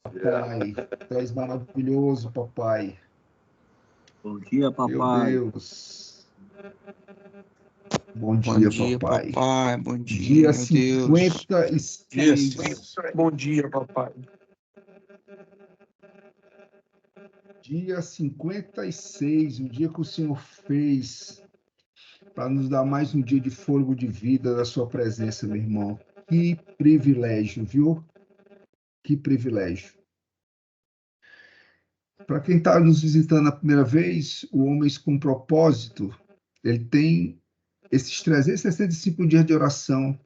Papai, tu és maravilhoso, papai. Bom dia, Meu papai. Deus. Bom dia, papai. papai. Bom dia, Dia meu Deus. 56. Bom dia, papai. Dia 56, o dia que o Senhor fez para nos dar mais um dia de fôlego de vida da sua presença, meu irmão. Que privilégio, viu? Que privilégio. Para quem está nos visitando a primeira vez, o Homens com Propósito, ele tem esses 365 dias de oração,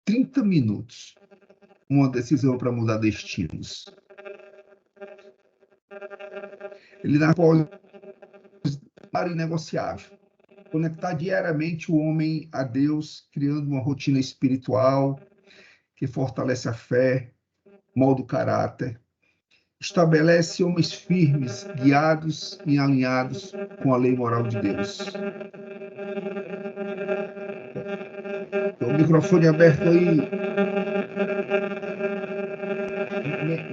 30 minutos, uma decisão para mudar destinos. Ele dá para inegociável. Conectar diariamente o homem a Deus, criando uma rotina espiritual que fortalece a fé, molda o caráter, estabelece homens firmes, guiados e alinhados com a lei moral de Deus. Tem o microfone aberto aí.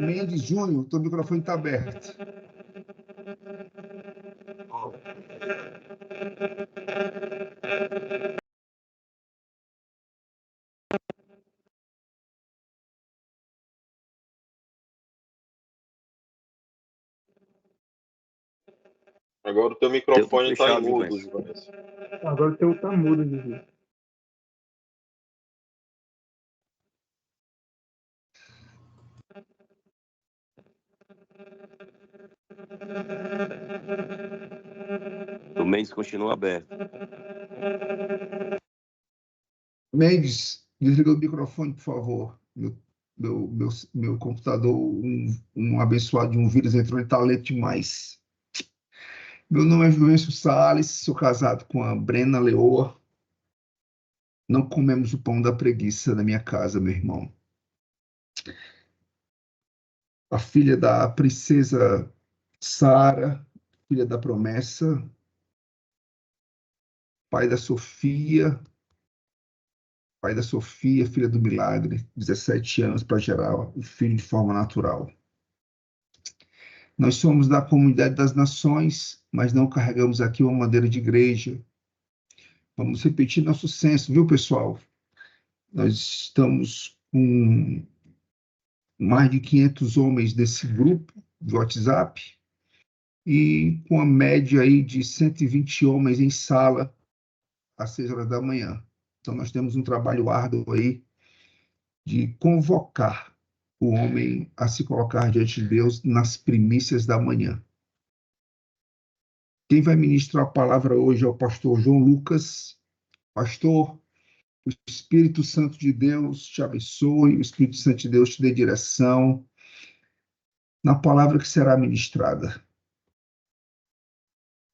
Mendes Júnior, teu microfone está aberto. Agora o teu microfone está fechado, em mudo, Jonas. Jonas. Agora o teu tá mudo, Gigi. O mês continua aberto. Mendes, desliga o microfone, por favor. Meu computador, um abençoado de um vírus entrou em talento demais. Meu nome é Juvencio Salles, sou casado com a Brena Leoa. Não comemos o pão da preguiça na minha casa, meu irmão. A filha da princesa Sara, filha da promessa, pai da Sofia, filha do milagre, 17 anos para gerar o filho de forma natural. Nós somos da comunidade das nações, mas não carregamos aqui uma bandeira de igreja. Vamos repetir nosso senso, viu, pessoal? Nós estamos com mais de 500 homens desse grupo de WhatsApp e com a média aí de 120 homens em sala às 6 horas da manhã. Então, nós temos um trabalho árduo aí de convocar o homem a se colocar diante de Deus nas primícias da manhã. Quem vai ministrar a palavra hoje é o pastor João Lucas. Pastor, o Espírito Santo de Deus te abençoe, o Espírito Santo de Deus te dê direção na palavra que será ministrada.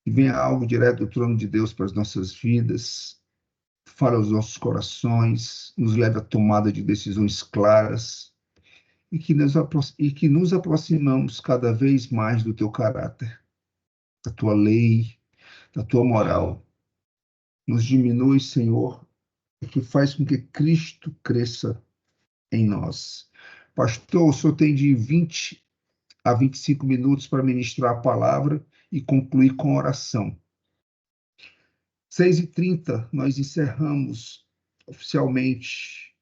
Que venha algo direto do trono de Deus para as nossas vidas, fale aos nossos corações, nos leve à tomada de decisões claras e que nos aproximamos cada vez mais do teu caráter, da tua lei, da tua moral. Nos diminui, Senhor, o que faz com que Cristo cresça em nós. Pastor, o senhor tem de 20 a 25 minutos para ministrar a palavra e concluir com oração. 6h30, nós encerramos oficialmente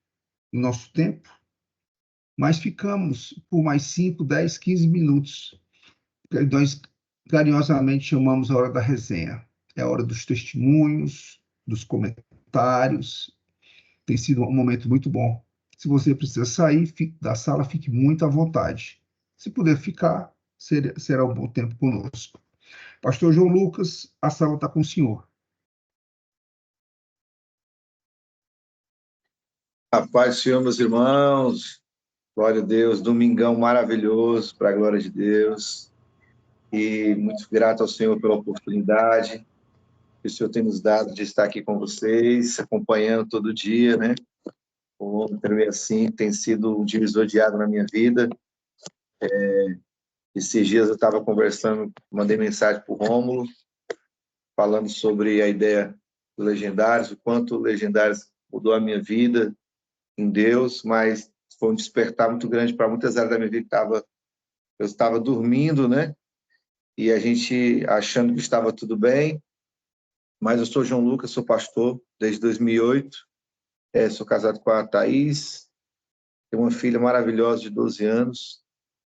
o nosso tempo, mas ficamos por mais 5, 10, 15 minutos. Nós carinhosamente chamamos a hora da resenha. É a hora dos testemunhos, dos comentários. Tem sido um momento muito bom. Se você precisa sair da sala, fique muito à vontade. Se puder ficar, será um bom tempo conosco. Pastor João Lucas, a sala está com o senhor. A paz do Senhor, meus irmãos. Glória a Deus. Domingão maravilhoso, para a glória de Deus. E muito grato ao Senhor pela oportunidade que o Senhor tem nos dado de estar aqui com vocês, acompanhando todo dia, né? O Homem 365 tem sido um divisor de água na minha vida. Esses dias eu estava conversando, mandei mensagem para o Rômulo, falando sobre a ideia do Legendários, o quanto o Legendários mudou a minha vida em Deus, mas foi um despertar muito grande para muitas áreas da minha vida que estava Eu estava dormindo, né? E a gente achando que estava tudo bem. Mas eu sou João Lucas, sou pastor desde 2008. Sou casado com a Thaís. Tenho uma filha maravilhosa de 12 anos.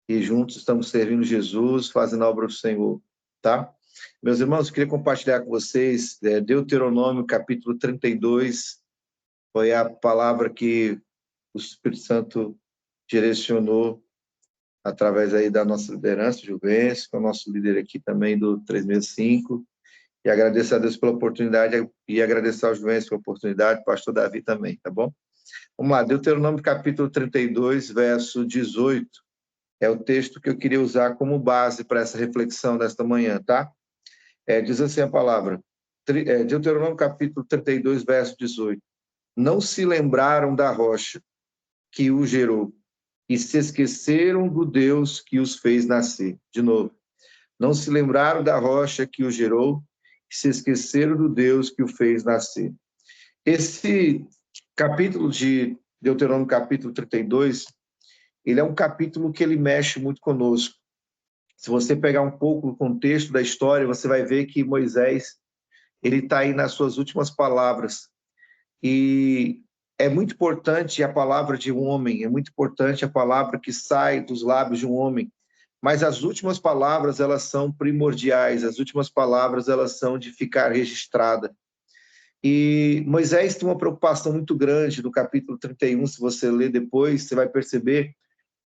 E juntos estamos servindo Jesus, fazendo a obra do Senhor, tá? Meus irmãos, eu queria compartilhar com vocês Deuteronômio, capítulo 32. Foi a palavra que o Espírito Santo direcionou através aí da nossa liderança, Juvencio, que é o nosso líder aqui também do 365. E agradeço a Deus pela oportunidade e agradecer ao Juvencio pela oportunidade, pastor Davi também, tá bom? Vamos lá, Deuteronômio, capítulo 32, verso 18. É o texto que eu queria usar como base para essa reflexão desta manhã, tá? Diz assim a palavra, Deuteronômio capítulo 32, verso 18. Não se lembraram da rocha que o gerou e se esqueceram do Deus que os fez nascer. De novo. Não se lembraram da rocha que o gerou e se esqueceram do Deus que o fez nascer. Esse capítulo de Deuteronômio capítulo 32, ele é um capítulo que ele mexe muito conosco. Se você pegar um pouco o contexto da história, você vai ver que Moisés, ele está aí nas suas últimas palavras. E é muito importante a palavra de um homem, é muito importante a palavra que sai dos lábios de um homem. Mas as últimas palavras, elas são primordiais, as últimas palavras, elas são de ficar registrada. E Moisés tem uma preocupação muito grande no capítulo 31, se você ler depois, você vai perceber.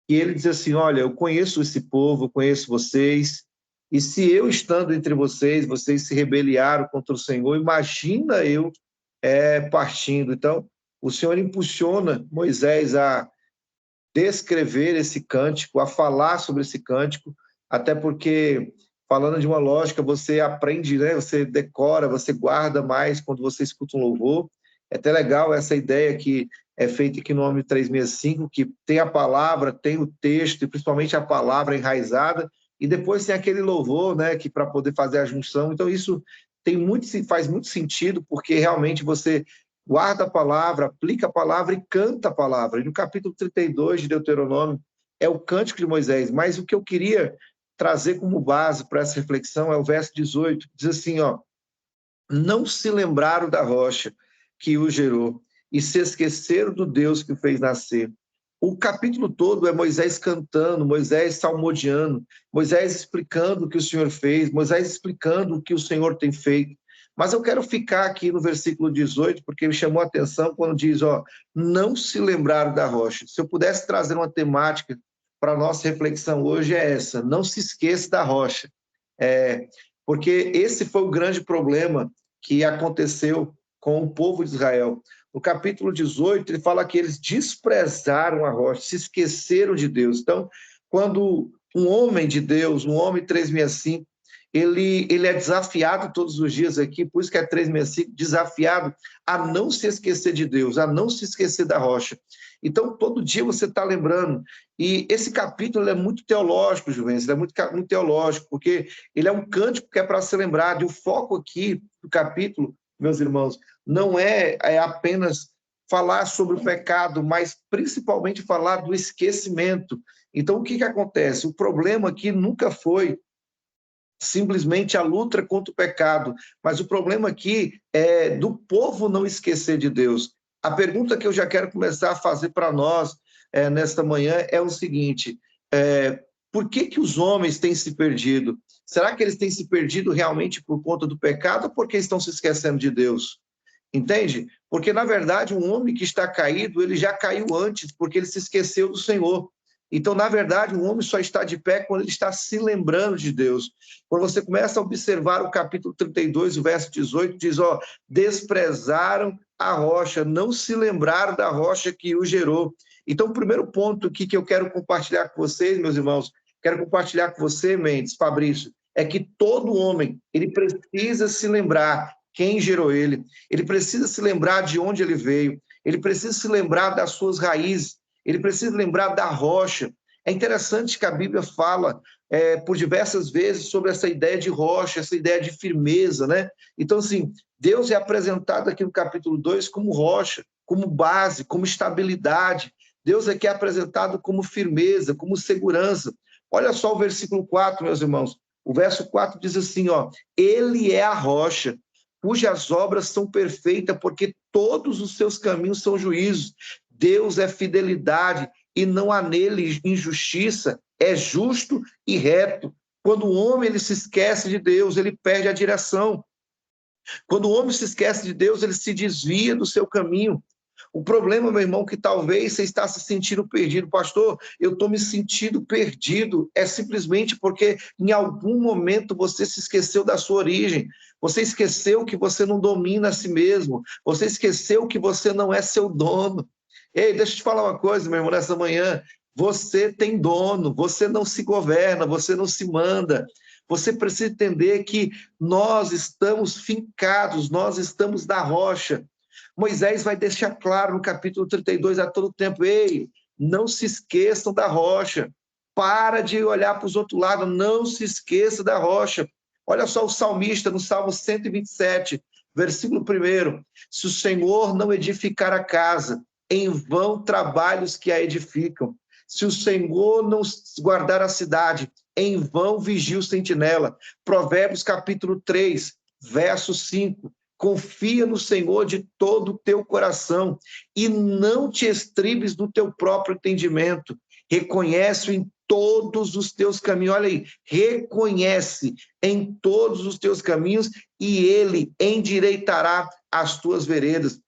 E ele diz assim, olha, eu conheço esse povo, eu conheço vocês, e se eu estando entre vocês, vocês se rebeliaram contra o Senhor, imagina eu partindo. Então, o Senhor impulsiona Moisés a descrever esse cântico, a falar sobre esse cântico, até porque, falando de uma lógica, você aprende, né? Você decora, você guarda mais quando você escuta um louvor. É até legal essa ideia que é feita aqui no Homem 365, que tem a palavra, tem o texto, e principalmente a palavra enraizada, e depois tem aquele louvor, né, que para poder fazer a junção. Então, isso faz muito sentido, porque realmente você guarda a palavra, aplica a palavra e canta a palavra. E no capítulo 32 de Deuteronômio é o cântico de Moisés, mas o que eu queria trazer como base para essa reflexão é o verso 18, diz assim, ó, não se lembraram da rocha que o gerou, e se esqueceram do Deus que o fez nascer. O capítulo todo é Moisés cantando, Moisés salmodiando, Moisés explicando o que o Senhor fez, Moisés explicando o que o Senhor tem feito. Mas eu quero ficar aqui no versículo 18, porque me chamou a atenção quando diz, ó, não se lembraram da rocha. Se eu pudesse trazer uma temática para a nossa reflexão hoje é essa, não se esqueça da rocha. Porque esse foi o grande problema que aconteceu com o povo de Israel. No capítulo 18, ele fala que eles desprezaram a rocha, se esqueceram de Deus. Então, quando um homem de Deus, um homem 365, ele é desafiado todos os dias aqui, por isso que é 365, desafiado a não se esquecer de Deus, a não se esquecer da rocha. Então, todo dia você está lembrando. E esse capítulo é muito teológico, Juvencio, ele é muito teológico, porque ele é um cântico que é para ser lembrado. E o foco aqui do capítulo, meus irmãos, não é apenas falar sobre o pecado, mas principalmente falar do esquecimento. Então, o que acontece? O problema aqui nunca foi simplesmente a luta contra o pecado, mas o problema aqui é do povo não esquecer de Deus. A pergunta que eu já quero começar a fazer para nós nesta manhã é o seguinte, por que os homens têm se perdido? Será que eles têm se perdido realmente por conta do pecado ou porque estão se esquecendo de Deus? Entende? Porque, na verdade, um homem que está caído, ele já caiu antes, porque ele se esqueceu do Senhor. Então, na verdade, um homem só está de pé quando ele está se lembrando de Deus. Quando você começa a observar o capítulo 32, o verso 18, diz, ó, desprezaram a rocha, não se lembraram da rocha que o gerou. Então, o primeiro ponto aqui que eu quero compartilhar com vocês, meus irmãos, quero compartilhar com você, Mendes, Fabrício, é que todo homem, ele precisa se lembrar quem gerou ele precisa se lembrar de onde ele veio, ele precisa se lembrar das suas raízes, ele precisa lembrar da rocha. É interessante que a Bíblia fala por diversas vezes sobre essa ideia de rocha, essa ideia de firmeza, né? Então, assim, Deus é apresentado aqui no capítulo 2 como rocha, como base, como estabilidade. Deus aqui é apresentado como firmeza, como segurança. Olha só o versículo 4, meus irmãos. O verso 4 diz assim, ó, ele é a rocha, cujas obras são perfeitas, porque todos os seus caminhos são juízos. Deus é fidelidade e não há nele injustiça, é justo e reto. Quando o homem ele se esquece de Deus, ele perde a direção. Quando o homem se esquece de Deus, ele se desvia do seu caminho. O problema, meu irmão, que talvez você está se sentindo perdido. Pastor, eu estou me sentindo perdido. É simplesmente porque em algum momento você se esqueceu da sua origem. Você esqueceu que você não domina a si mesmo. Você esqueceu que você não é seu dono. Ei, deixa eu te falar uma coisa, meu irmão, nessa manhã. Você tem dono, você não se governa, você não se manda. Você precisa entender que nós estamos fincados, nós estamos na rocha. Moisés vai deixar claro no capítulo 32 a todo tempo, ei, não se esqueçam da rocha, para de olhar para os outros lados, não se esqueça da rocha. Olha só o salmista no Salmo 127, versículo 1, se o Senhor não edificar a casa, em vão trabalhos que a edificam. Se o Senhor não guardar a cidade, em vão vigia o sentinela. Provérbios capítulo 3, verso 5. Confia no Senhor de todo o teu coração e não te estribes no teu próprio entendimento. Reconhece-o em todos os teus caminhos. Olha aí, reconhece em todos os teus caminhos e ele endireitará as tuas veredas.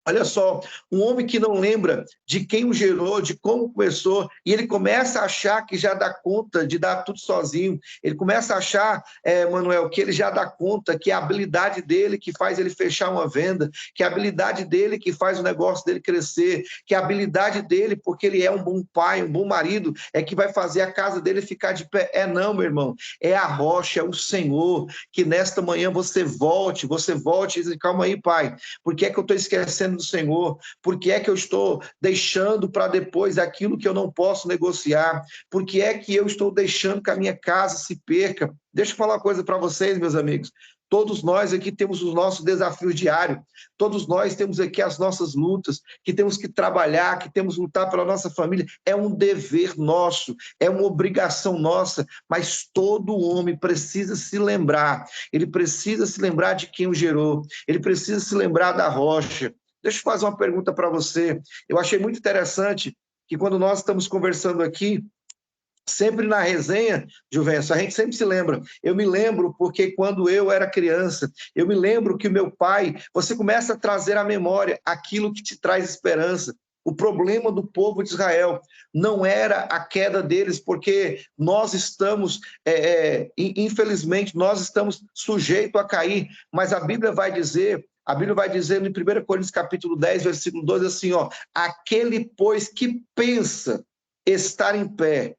Olha só, um homem que não lembra de quem o gerou, de como começou, e ele começa a achar que já dá conta de dar tudo sozinho. Ele começa a achar, Manuel, que ele já dá conta, que é a habilidade dele que faz ele fechar uma venda, que é a habilidade dele que faz o negócio dele crescer, que é a habilidade dele, porque ele é um bom pai, um bom marido, é que vai fazer a casa dele ficar de pé. Não, meu irmão, é a rocha, é o Senhor, que nesta manhã você volte e diz, calma aí, pai, por que é que eu estou esquecendo do Senhor? Por que é que eu estou deixando para depois aquilo que eu não posso negociar? Por que é que eu estou deixando que a minha casa se perca? Deixa eu falar uma coisa para vocês, meus amigos. Todos nós aqui temos os nossos desafios diários. Todos nós temos aqui as nossas lutas, que temos que trabalhar, que temos que lutar pela nossa família. É um dever nosso, é uma obrigação nossa, mas todo homem precisa se lembrar. Ele precisa se lembrar de quem o gerou. Ele precisa se lembrar da rocha. Deixa eu fazer uma pergunta para você. Eu achei muito interessante que quando nós estamos conversando aqui, sempre na resenha, Juvencio, a gente sempre se lembra. Eu me lembro porque quando eu era criança, eu me lembro que o meu pai, você começa a trazer à memória aquilo que te traz esperança. O problema do povo de Israel não era a queda deles, porque nós estamos, infelizmente, nós estamos sujeitos a cair, mas a Bíblia vai dizer em 1 Coríntios capítulo 10, versículo 12, assim, ó, aquele, pois, que pensa estar em pé,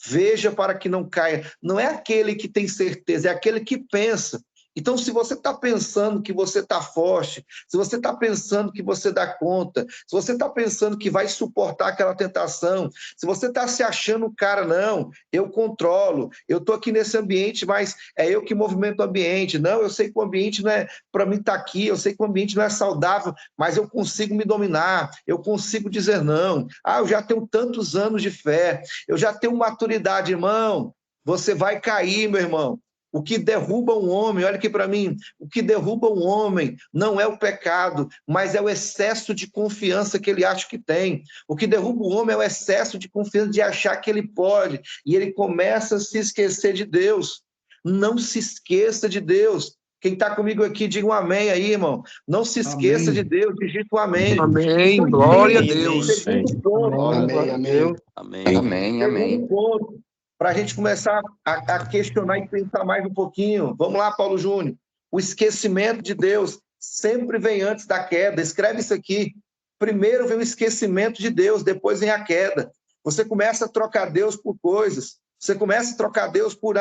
veja para que não caia. Não é aquele que tem certeza, é aquele que pensa. Então, se você está pensando que você está forte, se você está pensando que você dá conta, se você está pensando que vai suportar aquela tentação, se você está se achando cara, não, eu controlo, eu estou aqui nesse ambiente, mas é eu que movimento o ambiente. Não, eu sei que o ambiente não é para mim estar aqui, eu sei que o ambiente não é saudável, mas eu consigo me dominar, eu consigo dizer não. Eu já tenho tantos anos de fé, eu já tenho maturidade, irmão. Você vai cair, meu irmão. O que derruba um homem, olha aqui para mim, o que derruba um homem não é o pecado, mas é o excesso de confiança que ele acha que tem. O que derruba o homem é o excesso de confiança de achar que ele pode, e ele começa a se esquecer de Deus. Não se esqueça de Deus. Quem está comigo aqui, diga um amém aí, irmão. Não se esqueça Amém. de Deus, digita um amém. Amém, Então, glória a amém, Deus. segundo ponto, Amém, amém. Amém. Amém, amém. segundo ponto, para a gente começar a questionar e pensar mais um pouquinho. Vamos lá, Paulo Júnior. O esquecimento de Deus sempre vem antes da queda. Escreve isso aqui. Primeiro vem o esquecimento de Deus, depois vem a queda. Você começa a trocar Deus por coisas. Você começa a trocar Deus por,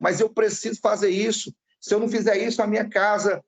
mas eu preciso fazer isso. Se eu não fizer isso, a minha casa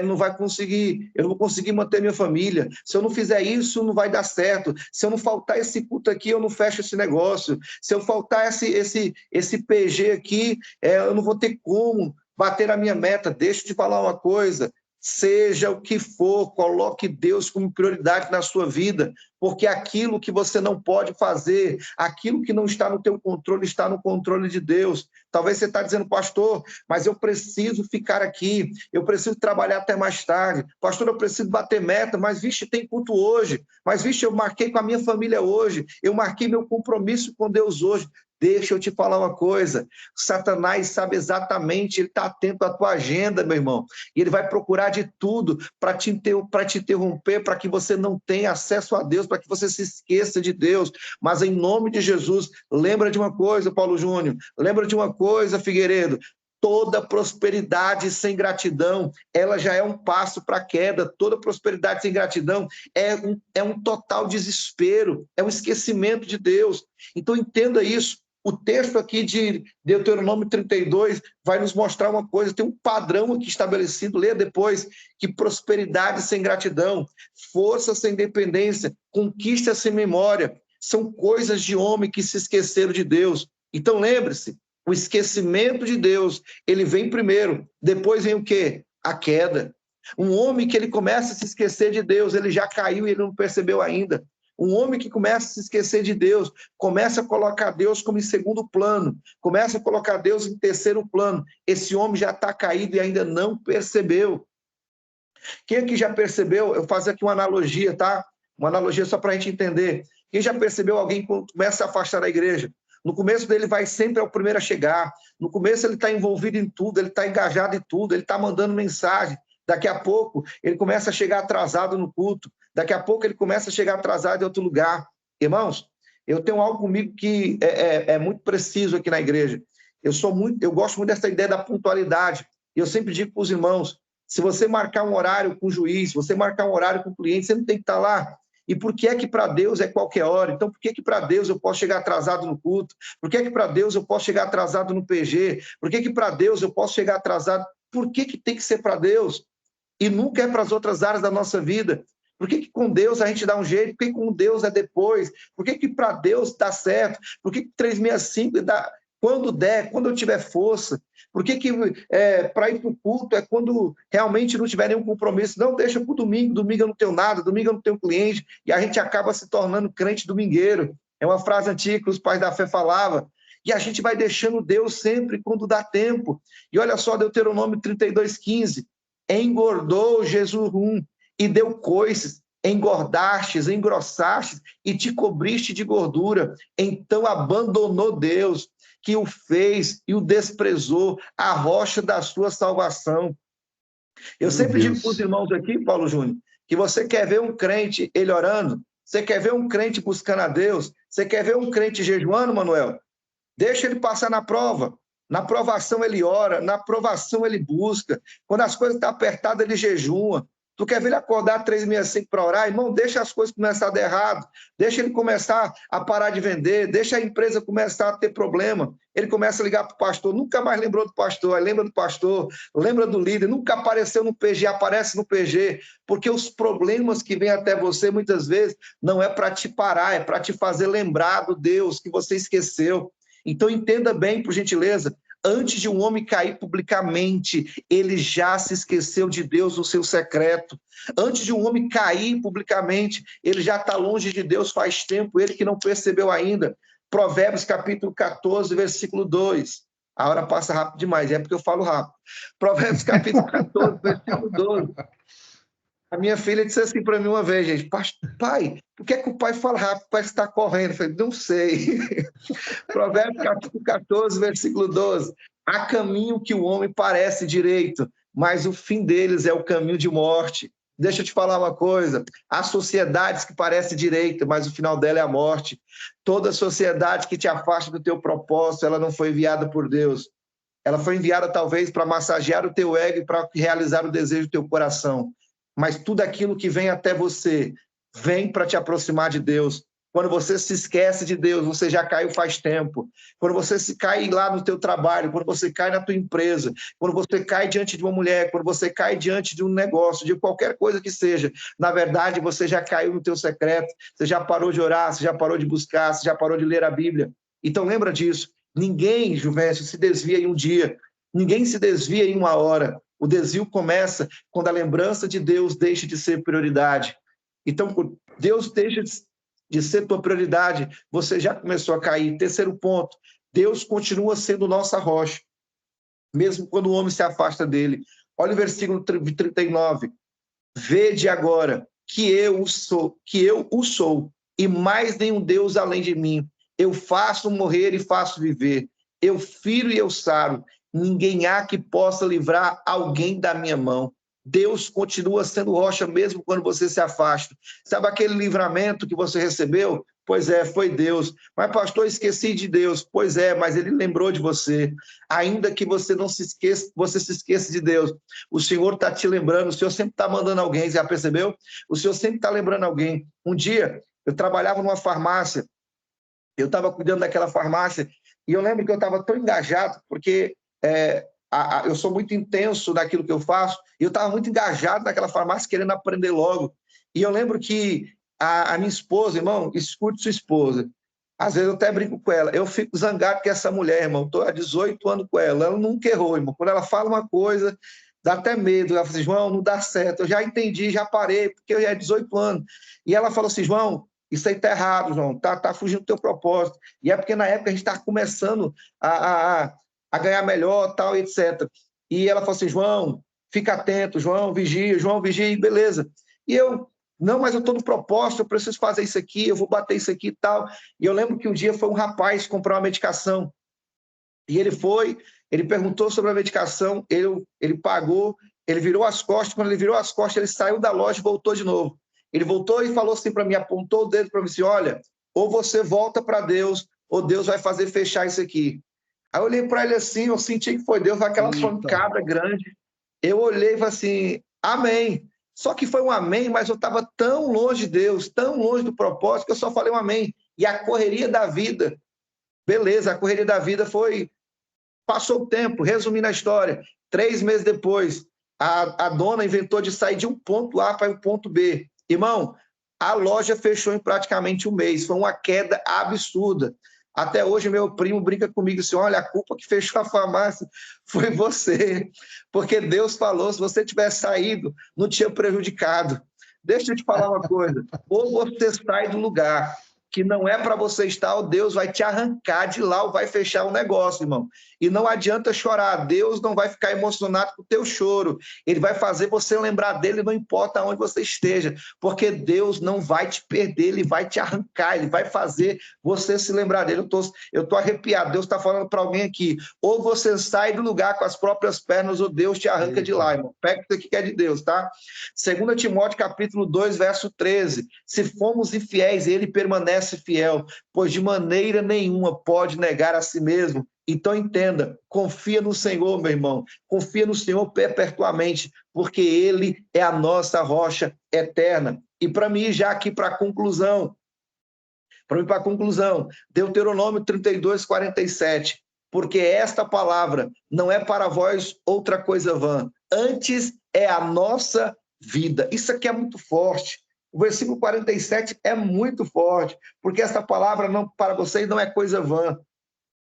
não vai conseguir, eu não vou conseguir manter minha família. Se eu não fizer isso, não vai dar certo. Se eu não faltar esse culto aqui, eu não fecho esse negócio. Se eu faltar esse PG aqui, eu não vou ter como bater a minha meta. Deixa eu te falar uma coisa. Seja o que for, coloque Deus como prioridade na sua vida, porque aquilo que você não pode fazer, aquilo que não está no teu controle, está no controle de Deus. Talvez você está dizendo, pastor, mas eu preciso ficar aqui, eu preciso trabalhar até mais tarde, pastor, eu preciso bater meta, mas vixe, tem culto hoje, mas vixe, eu marquei com a minha família hoje, eu marquei meu compromisso com Deus hoje. Deixa eu te falar uma coisa, Satanás sabe exatamente, ele está atento à tua agenda, meu irmão, e ele vai procurar de tudo para te interromper, para que você não tenha acesso a Deus, para que você se esqueça de Deus, mas em nome de Jesus, lembra de uma coisa, Paulo Júnior, lembra de uma coisa, Figueiredo, toda prosperidade sem gratidão, ela já é um passo para a queda. Toda prosperidade sem gratidão é um total desespero, é um esquecimento de Deus. Então entenda isso. O texto aqui de Deuteronômio 32 vai nos mostrar uma coisa, tem um padrão aqui estabelecido, leia depois, que prosperidade sem gratidão, força sem dependência, conquista sem memória, são coisas de homem que se esqueceram de Deus. Então lembre-se, o esquecimento de Deus, ele vem primeiro, depois vem o quê? A queda. Um homem que ele começa a se esquecer de Deus, ele já caiu e ele não percebeu ainda. Um homem que começa a se esquecer de Deus, começa a colocar Deus como em segundo plano, começa a colocar Deus em terceiro plano. Esse homem já está caído e ainda não percebeu. Quem aqui já percebeu? Eu faço aqui uma analogia, tá? Uma analogia só para a gente entender. Quem já percebeu alguém quando começa a se afastar da igreja? No começo dele vai sempre o primeiro a chegar. No começo ele está envolvido em tudo, ele está engajado em tudo, ele está mandando mensagem. Daqui a pouco ele começa a chegar atrasado no culto. Daqui a pouco ele começa a chegar atrasado em outro lugar. Irmãos, eu tenho algo comigo que é muito preciso aqui na igreja. Eu gosto muito dessa ideia da pontualidade. E eu sempre digo para os irmãos, se você marcar um horário com o juiz, se você marcar um horário com o cliente, você não tem que estar lá. E por que é que para Deus é qualquer hora? Então, por que é que para Deus eu posso chegar atrasado no culto? Por que é que para Deus eu posso chegar atrasado no PG? Por que é que para Deus eu posso chegar atrasado? Por que tem que ser para Deus? E nunca é para as outras áreas da nossa vida. Por que com Deus a gente dá um jeito? Por que com Deus é depois? Por que para Deus dá certo? Por que 365 dá quando der, quando eu tiver força? Por que para ir para o culto é quando realmente não tiver nenhum compromisso? Não, deixa para o domingo, domingo eu não tenho nada, domingo eu não tenho cliente, e a gente acaba se tornando crente domingueiro. É uma frase antiga que os pais da fé falavam. E a gente vai deixando Deus sempre quando dá tempo. E olha só, Deuteronômio 32:15. Engordou Jesurum e deu coices, engordastes, engrossastes e te cobriste de gordura. Então abandonou Deus, que o fez e o desprezou, a rocha da sua salvação. Eu sempre digo para os irmãos aqui, Paulo Júnior, que você quer ver um crente, ele orando, você quer ver um crente buscando a Deus, você quer ver um crente jejuando, Manuel? Deixa ele passar na prova. Na provação ele ora, na provação ele busca. Quando as coisas estão apertadas, ele jejua. Tu quer ver ele acordar 3:65 para orar? Irmão, deixa as coisas começar a dar errado. Deixa ele começar a parar de vender. Deixa a empresa começar a ter problema. Ele começa a ligar para o pastor. Nunca mais lembrou do pastor. Aí lembra do pastor, lembra do líder. Nunca apareceu no PG, aparece no PG. Porque os problemas que vêm até você, muitas vezes, não é para te parar, é para te fazer lembrar do Deus que você esqueceu. Então entenda bem, por gentileza, antes de um homem cair publicamente, ele já se esqueceu de Deus no seu secreto. Antes de um homem cair publicamente, ele já está longe de Deus faz tempo, ele que não percebeu ainda. Provérbios capítulo 14, versículo 2. A hora passa rápido demais, é porque eu falo rápido. Provérbios capítulo 14, versículo 12. A minha filha disse assim para mim uma vez, gente, pai, por que é que o pai fala rápido? Parece que está correndo. Eu falei, não sei. Provérbios capítulo 14, versículo 12. Há caminho que o homem parece direito, mas o fim deles é o caminho de morte. Deixa eu te falar uma coisa, há sociedades que parecem direita, mas o final dela é a morte. Toda sociedade que te afasta do teu propósito, ela não foi enviada por Deus. Ela foi enviada talvez para massagear o teu ego e para realizar o desejo do teu coração. Mas tudo aquilo que vem até você, vem para te aproximar de Deus. Quando você se esquece de Deus, você já caiu faz tempo. Quando você se cai lá no teu trabalho, quando você cai na tua empresa, quando você cai diante de uma mulher, quando você cai diante de um negócio, de qualquer coisa que seja, na verdade, você já caiu no teu secreto, você já parou de orar, você já parou de buscar, você já parou de ler a Bíblia. Então lembra disso. Ninguém, Juvencio, se desvia em um dia. Ninguém se desvia em uma hora. O desvio começa quando a lembrança de Deus deixa de ser prioridade. Então, quando Deus deixa de ser tua prioridade, você já começou a cair. Terceiro ponto, Deus continua sendo nossa rocha, mesmo quando o homem se afasta dele. Olha o versículo 39. Vede agora que eu o sou, e mais nenhum Deus além de mim. Eu faço morrer e faço viver. Eu firo e eu saro. Ninguém há que possa livrar alguém da minha mão. Deus continua sendo rocha mesmo quando você se afasta. Sabe aquele livramento que você recebeu? Pois é, foi Deus. Mas, pastor, esqueci de Deus. Pois é, mas ele lembrou de você. Ainda que você não se esqueça, você se esqueça de Deus. O Senhor está te lembrando, o Senhor sempre está mandando alguém, já percebeu? O Senhor sempre está lembrando alguém. Um dia, eu trabalhava numa farmácia, eu estava cuidando daquela farmácia, e eu lembro que eu estava tão engajado, porque eu sou muito intenso naquilo que eu faço, e eu estava muito engajado naquela farmácia, querendo aprender logo. E eu lembro que a minha esposa, irmão, escute sua esposa, às vezes eu até brinco com ela, eu fico zangado com essa mulher, irmão, estou há 18 anos com ela nunca errou, irmão. Quando ela fala uma coisa, dá até medo, ela fala assim, João, não dá certo, eu já entendi, já parei, porque eu já é 18 anos. E ela falou assim, João, isso aí tá errado, João, tá fugindo do teu propósito. E é porque na época a gente está começando a ganhar melhor, tal, etc. E ela falou assim, João, fica atento, João, vigia, beleza. E eu, não, mas eu estou no propósito, eu preciso fazer isso aqui, eu vou bater isso aqui e tal. E eu lembro que um dia foi um rapaz comprar uma medicação, e ele perguntou sobre a medicação, ele pagou, ele virou as costas, quando ele virou as costas, ele saiu da loja e voltou de novo. Ele voltou e falou assim para mim, apontou o dedo para mim assim, olha, ou você volta para Deus, ou Deus vai fazer fechar isso aqui. Aí eu olhei para ele assim, eu senti que foi Deus, aquela pancada grande. Eu olhei e falei assim, amém. Só que foi um amém, mas eu estava tão longe de Deus, tão longe do propósito, que eu só falei um amém. E a correria da vida, beleza, a correria da vida foi... Passou o tempo, resumindo a história, 3 meses depois, a dona inventou de sair de um ponto A para o ponto B. Irmão, a loja fechou em praticamente um mês, foi uma queda absurda. Até hoje, meu primo brinca comigo assim, olha, a culpa que fechou a farmácia foi você, porque Deus falou, se você tivesse saído, não tinha prejudicado. Deixa eu te falar uma coisa, ou você sai do lugar que não é para você estar, ou Deus vai te arrancar de lá ou vai fechar o negócio, irmão. E não adianta chorar, Deus não vai ficar emocionado com o teu choro, Ele vai fazer você lembrar dele, não importa onde você esteja, porque Deus não vai te perder, Ele vai te arrancar, Ele vai fazer você se lembrar dele. Eu tô arrepiado, Deus está falando para alguém aqui, ou você sai do lugar com as próprias pernas, ou Deus te arranca de lá, irmão. Pega isso aqui que é de Deus, tá? 2 Timóteo capítulo 2, verso 13, se fomos infiéis, Ele permanece fiel, pois de maneira nenhuma pode negar a si mesmo. Então entenda, confia no Senhor, meu irmão, confia no Senhor perpetuamente, porque Ele é a nossa rocha eterna. E para mim, já aqui para a conclusão, Deuteronômio 32, 47, porque esta palavra não é para vós outra coisa vã, antes é a nossa vida. Isso aqui é muito forte. O versículo 47 é muito forte, porque essa palavra não, para vocês não é coisa vã.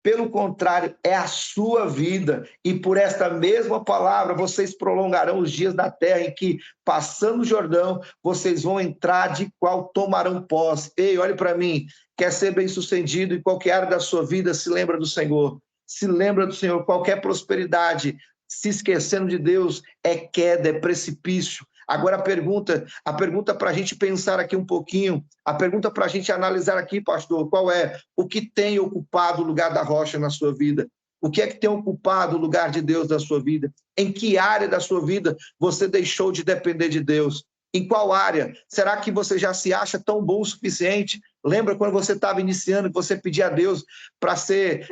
Pelo contrário, é a sua vida. E por esta mesma palavra, vocês prolongarão os dias da terra em que, passando o Jordão, vocês vão entrar, de qual tomarão posse. Ei, olhe para mim. Quer ser bem-sucedido em qualquer área da sua vida, se lembra do Senhor. Se lembra do Senhor. Qualquer prosperidade, se esquecendo de Deus, é queda, é precipício. Agora a pergunta para a gente pensar aqui um pouquinho, a pergunta para a gente analisar aqui, pastor, qual é? O que tem ocupado o lugar da rocha na sua vida? O que é que tem ocupado o lugar de Deus na sua vida? Em que área da sua vida você deixou de depender de Deus? Em qual área? Será que você já se acha tão bom o suficiente? Lembra quando você estava iniciando, que você pedia a Deus para ser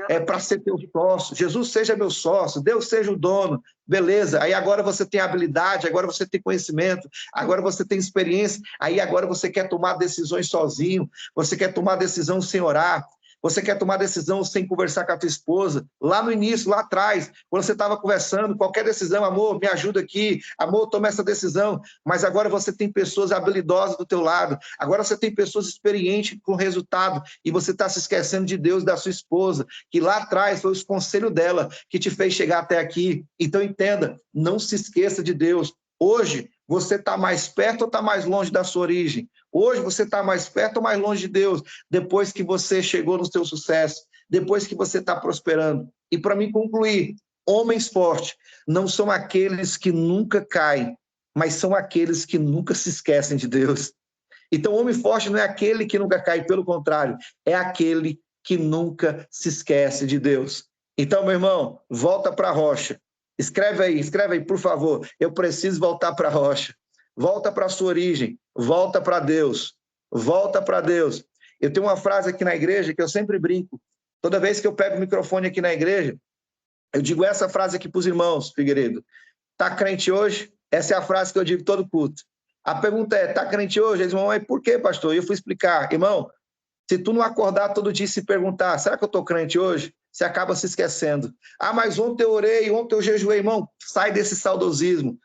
teu sócio? Jesus seja meu sócio, Deus seja o dono. Beleza, aí agora você tem habilidade, agora você tem conhecimento, agora você tem experiência, aí agora você quer tomar decisões sozinho, você quer tomar decisão sem orar. Você quer tomar decisão sem conversar com a tua esposa? Lá no início, lá atrás, quando você estava conversando, qualquer decisão, amor, me ajuda aqui, amor, toma essa decisão. Mas agora você tem pessoas habilidosas do teu lado, agora você tem pessoas experientes com resultado, e você está se esquecendo de Deus, da sua esposa, que lá atrás foi os conselhos dela que te fez chegar até aqui. Então entenda, não se esqueça de Deus. Hoje, você está mais perto ou está mais longe da sua origem? Hoje você está mais perto ou mais longe de Deus? Depois que você chegou no seu sucesso, depois que você está prosperando. E para mim concluir, homens fortes não são aqueles que nunca caem, mas são aqueles que nunca se esquecem de Deus. Então, homem forte não é aquele que nunca cai, pelo contrário, é aquele que nunca se esquece de Deus. Então, meu irmão, volta para a rocha. Escreve aí, por favor. Eu preciso voltar para a rocha. Volta para a sua origem. Volta para Deus. Volta para Deus. Eu tenho uma frase aqui na igreja que eu sempre brinco. Toda vez que eu pego o microfone aqui na igreja, eu digo essa frase aqui para os irmãos, Figueiredo. Tá crente hoje? Essa é a frase que eu digo todo culto. A pergunta é, tá crente hoje? Eles vão, mas por quê, pastor? E eu fui explicar. Irmão, se tu não acordar todo dia e se perguntar, será que eu tô crente hoje? Você acaba se esquecendo. Ah, mas ontem eu orei, ontem eu jejuei. Irmão, sai desse saudosismo.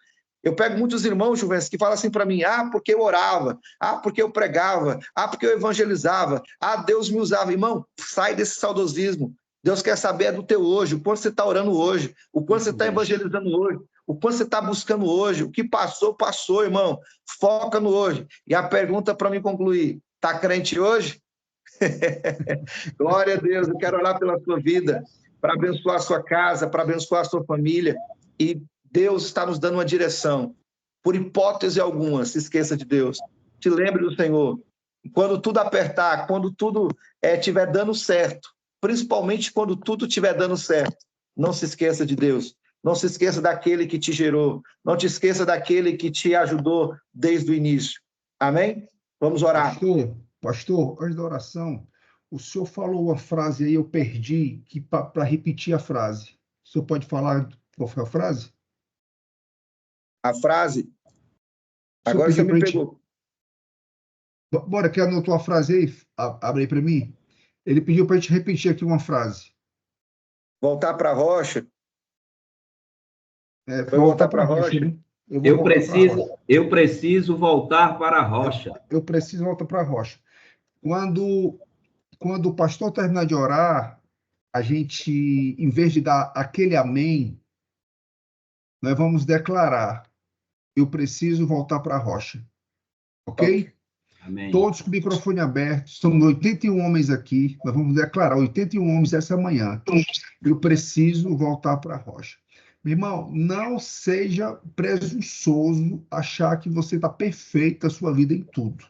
Eu pego muitos irmãos, Juventus, que falam assim para mim, porque eu orava, porque eu pregava, porque eu evangelizava, Deus me usava. Irmão, sai desse saudosismo. Deus quer saber do teu hoje, o quanto você está orando hoje, o quanto você está evangelizando hoje, o quanto você está buscando hoje, o que passou, passou, irmão. Foca no hoje. E a pergunta para mim concluir, está crente hoje? Glória a Deus, eu quero orar pela sua vida, para abençoar a sua casa, para abençoar a sua família, e Deus está nos dando uma direção. Por hipótese alguma, se esqueça de Deus. Te lembre do Senhor. Quando tudo apertar, quando tudo estiver dando certo, principalmente quando tudo estiver dando certo, não se esqueça de Deus. Não se esqueça daquele que te gerou. Não te esqueça daquele que te ajudou desde o início. Amém? Vamos orar. Pastor, antes da oração, o senhor falou uma frase aí, eu perdi, que para repetir a frase. O senhor pode falar qual foi a frase? A frase? Agora você me pegou. Bora, que anotou a frase aí? Abre aí para mim. Ele pediu para a gente repetir aqui uma frase. Voltar para a rocha? Voltar para a rocha. Né? Eu preciso voltar para a rocha. Eu preciso voltar para a rocha. Quando o pastor terminar de orar, a gente, em vez de dar aquele amém, nós vamos declarar: eu preciso voltar para a rocha. Ok? Amém. Todos com o microfone aberto, são 81 homens aqui, nós vamos declarar 81 homens essa manhã. Eu preciso voltar para a rocha. Meu irmão, não seja presunçoso achar que você está perfeito a sua vida em tudo.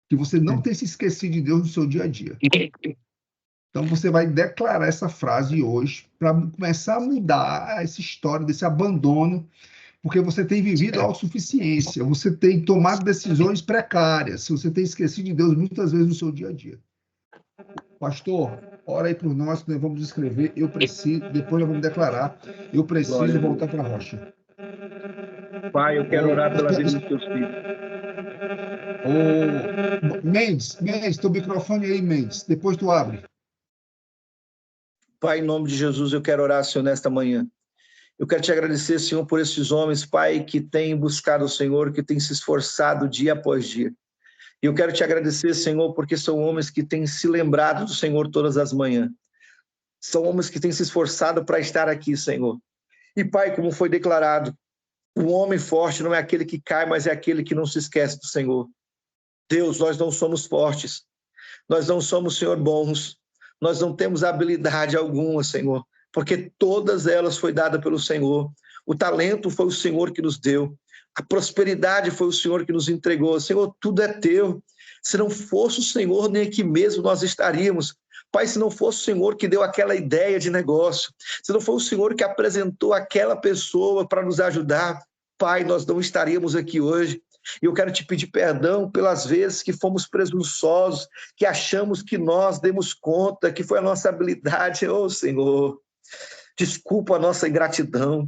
Que você não tem se esquecido de Deus no seu dia a dia. Então você vai declarar essa frase hoje para começar a mudar essa história desse abandono, porque você tem vivido a autossuficiência, você tem tomado decisões precárias, você tem esquecido de Deus muitas vezes no seu dia a dia. Pastor, ora aí por nós, que nós vamos escrever, eu preciso, depois nós vamos declarar, eu preciso voltar para a rocha. Pai, eu quero orar pela vida dos teus filhos. Mendes, teu microfone aí, Mendes, depois tu abre. Pai, em nome de Jesus, eu quero orar, Senhor, nesta manhã. Eu quero te agradecer, Senhor, por esses homens, Pai, que têm buscado o Senhor, que têm se esforçado dia após dia. E eu quero te agradecer, Senhor, porque são homens que têm se lembrado do Senhor todas as manhãs. São homens que têm se esforçado para estar aqui, Senhor. E, Pai, como foi declarado, o homem forte não é aquele que cai, mas é aquele que não se esquece do Senhor. Deus, nós não somos fortes. Nós não somos, Senhor, bons. Nós não temos habilidade alguma, Senhor, porque todas elas foi dada pelo Senhor. O talento foi o Senhor que nos deu. A prosperidade foi o Senhor que nos entregou. Senhor, tudo é teu. Se não fosse o Senhor, nem aqui mesmo nós estaríamos. Pai, se não fosse o Senhor que deu aquela ideia de negócio, se não fosse o Senhor que apresentou aquela pessoa para nos ajudar, Pai, nós não estaríamos aqui hoje. E eu quero te pedir perdão pelas vezes que fomos presunçosos, que achamos que nós demos conta, que foi a nossa habilidade. Oh, Senhor, desculpa a nossa ingratidão.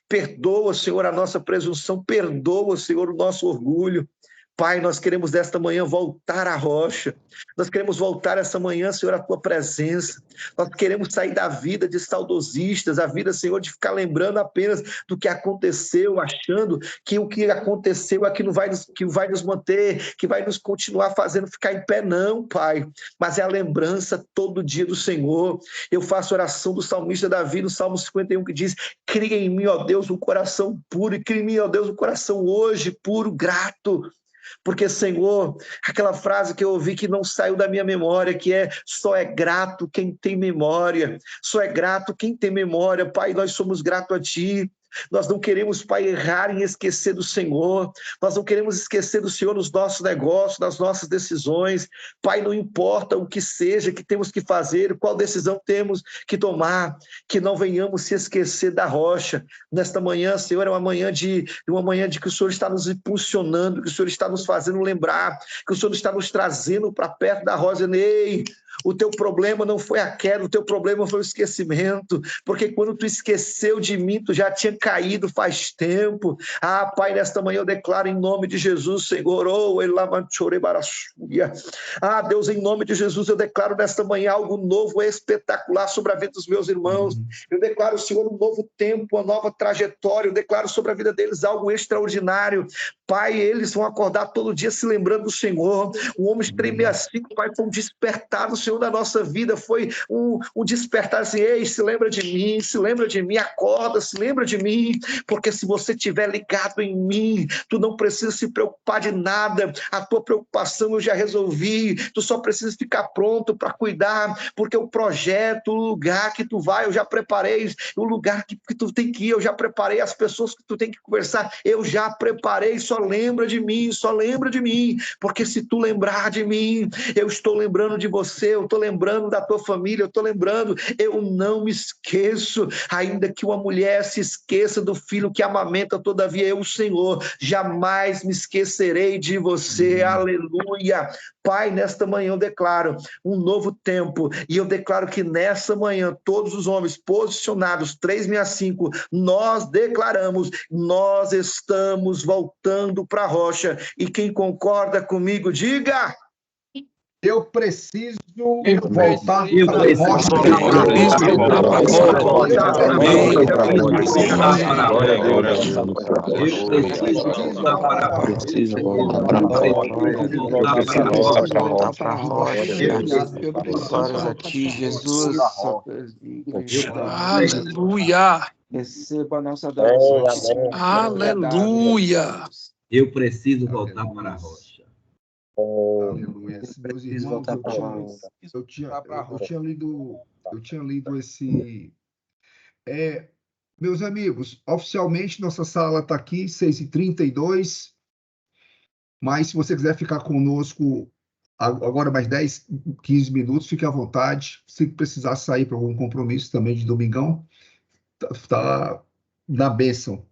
Perdoa, Senhor, a nossa presunção. Perdoa, Senhor, o nosso orgulho. Pai, nós queremos desta manhã voltar à rocha. Nós queremos voltar essa manhã, Senhor, à tua presença. Nós queremos sair da vida de saudosistas, a vida, Senhor, de ficar lembrando apenas do que aconteceu, achando que o que aconteceu é que vai nos manter, que vai nos continuar fazendo ficar em pé, não, Pai. Mas é a lembrança todo dia do Senhor. Eu faço oração do salmista Davi no Salmo 51, que diz: cria em mim, ó Deus, um coração puro, e cria em mim, ó Deus, um coração hoje puro, grato. Porque, Senhor, aquela frase que eu ouvi que não saiu da minha memória, que é: só é grato quem tem memória, só é grato quem tem memória. Pai, nós somos gratos a Ti. Nós não queremos, Pai, errar em esquecer do Senhor. Nós não queremos esquecer do Senhor nos nossos negócios, nas nossas decisões. Pai, não importa o que seja que temos que fazer, qual decisão temos que tomar, que não venhamos se esquecer da rocha. Nesta manhã, Senhor, é uma manhã de que o Senhor está nos impulsionando, que o Senhor está nos fazendo lembrar, que o Senhor está nos trazendo para perto da rocha. Ei, o teu problema não foi a queda, o teu problema foi o esquecimento, porque quando tu esqueceu de mim, tu já tinha caído faz tempo. Ah, Pai, nesta manhã eu declaro em nome de Jesus, Senhor, ah, Deus, em nome de Jesus, eu declaro nesta manhã algo novo, espetacular sobre a vida dos meus irmãos. Eu declaro, Senhor, um novo tempo, uma nova trajetória. Eu declaro sobre a vida deles algo extraordinário. Pai, eles vão acordar todo dia se lembrando do Senhor. O homem estremeia assim, Pai, foi um despertar do Senhor na nossa vida, foi um despertar assim: ei, se lembra de mim, acorda, se lembra de mim, porque se você estiver ligado em mim, tu não precisa se preocupar de nada, a tua preocupação eu já resolvi, tu só precisa ficar pronto para cuidar, porque o projeto, o lugar que tu vai, eu já preparei, o lugar que tu tem que ir, eu já preparei, as pessoas que tu tem que conversar, eu já preparei, só lembra de mim, porque se tu lembrar de mim, eu estou lembrando de você, eu estou lembrando da tua família, eu estou lembrando, eu não me esqueço, ainda que uma mulher se esqueça do filho que amamenta, todavia eu, Senhor, jamais me esquecerei de você, aleluia. Pai, nesta manhã eu declaro um novo tempo, e eu declaro que nessa manhã, todos os homens posicionados, 365, nós declaramos, nós estamos voltando para a rocha, e quem concorda comigo, diga: eu preciso voltar Eu para a preciso rocha. voltar para a rocha. Glórias a Ti, Jesus. Aleluia. Receba a nossa adoração. Aleluia. Eu preciso voltar para a rocha. Aleluia. Meus irmãos, eu tinha lido esse. Meus amigos, oficialmente nossa sala está aqui, 6h32, mas se você quiser ficar conosco agora mais 10, 15 minutos, fique à vontade. Se precisar sair para algum compromisso também de domingão, tá na bênção.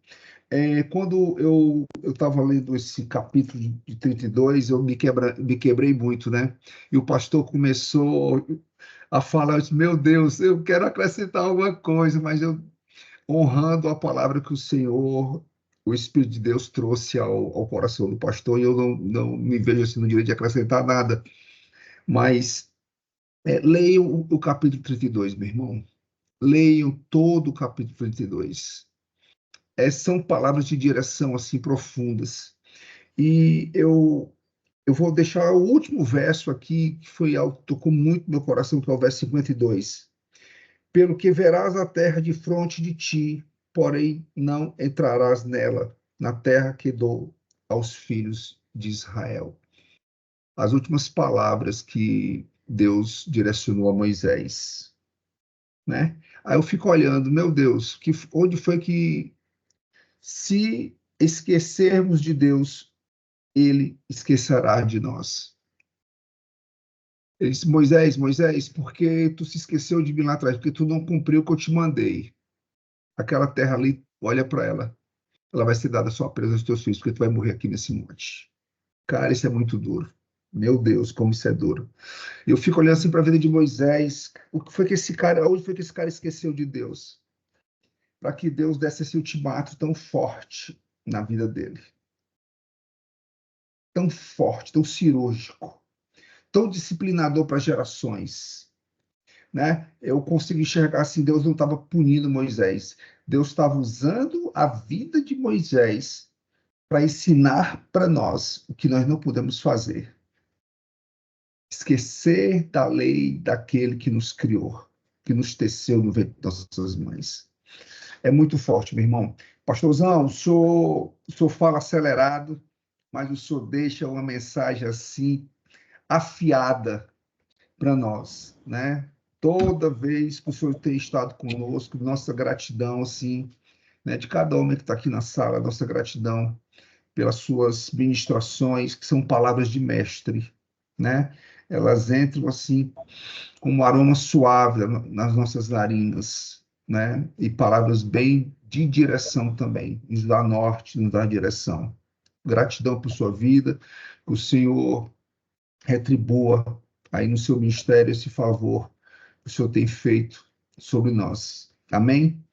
Quando eu estava lendo esse capítulo de 32, eu me quebrei muito, né? E o pastor começou a falar, eu disse: meu Deus, eu quero acrescentar alguma coisa, mas eu, honrando a palavra que o Senhor, o Espírito de Deus trouxe ao coração do pastor, e eu não me vejo assim no direito de acrescentar nada. Mas leiam o capítulo 32, meu irmão. Leiam todo o capítulo 32. São palavras de direção assim profundas. E eu vou deixar o último verso aqui, que foi algo que tocou muito no meu coração, que é o verso 52. Pelo que verás a terra de fronte de ti, porém não entrarás nela, na terra que dou aos filhos de Israel. As últimas palavras que Deus direcionou a Moisés, né? Aí eu fico olhando, meu Deus, onde foi que, se esquecermos de Deus, ele esquecerá de nós? Ele disse: Moisés, por que tu se esqueceu de mim lá atrás? Porque tu não cumpriu o que eu te mandei. Aquela terra ali, olha para ela. Ela vai ser dada só presa aos teus filhos, porque tu vai morrer aqui nesse monte. Cara, isso é muito duro. Meu Deus, como isso é duro. Eu fico olhando assim para a vida de Moisés. Onde foi que esse cara esqueceu de Deus? Para que Deus desse esse ultimato tão forte na vida dele. tão forte, tão cirúrgico, tão disciplinador para gerações, né? Eu consigo enxergar assim, Deus não estava punindo Moisés, Deus estava usando a vida de Moisés para ensinar para nós o que nós não podemos fazer. Esquecer da lei daquele que nos criou, que nos teceu no ventre de nossas mães. É muito forte, meu irmão. Pastorzão, o senhor fala acelerado, mas o senhor deixa uma mensagem assim, afiada para nós, né? Toda vez que o senhor tem estado conosco, nossa gratidão, assim, né, de cada homem que está aqui na sala, nossa gratidão pelas suas ministrações, que são palavras de mestre, né? Elas entram, assim, com um aroma suave nas nossas narinas, né? E palavras bem de direção também, nos dá norte, nos dá direção. Gratidão por sua vida, que o Senhor retribua aí no seu ministério esse favor que o Senhor tem feito sobre nós. Amém?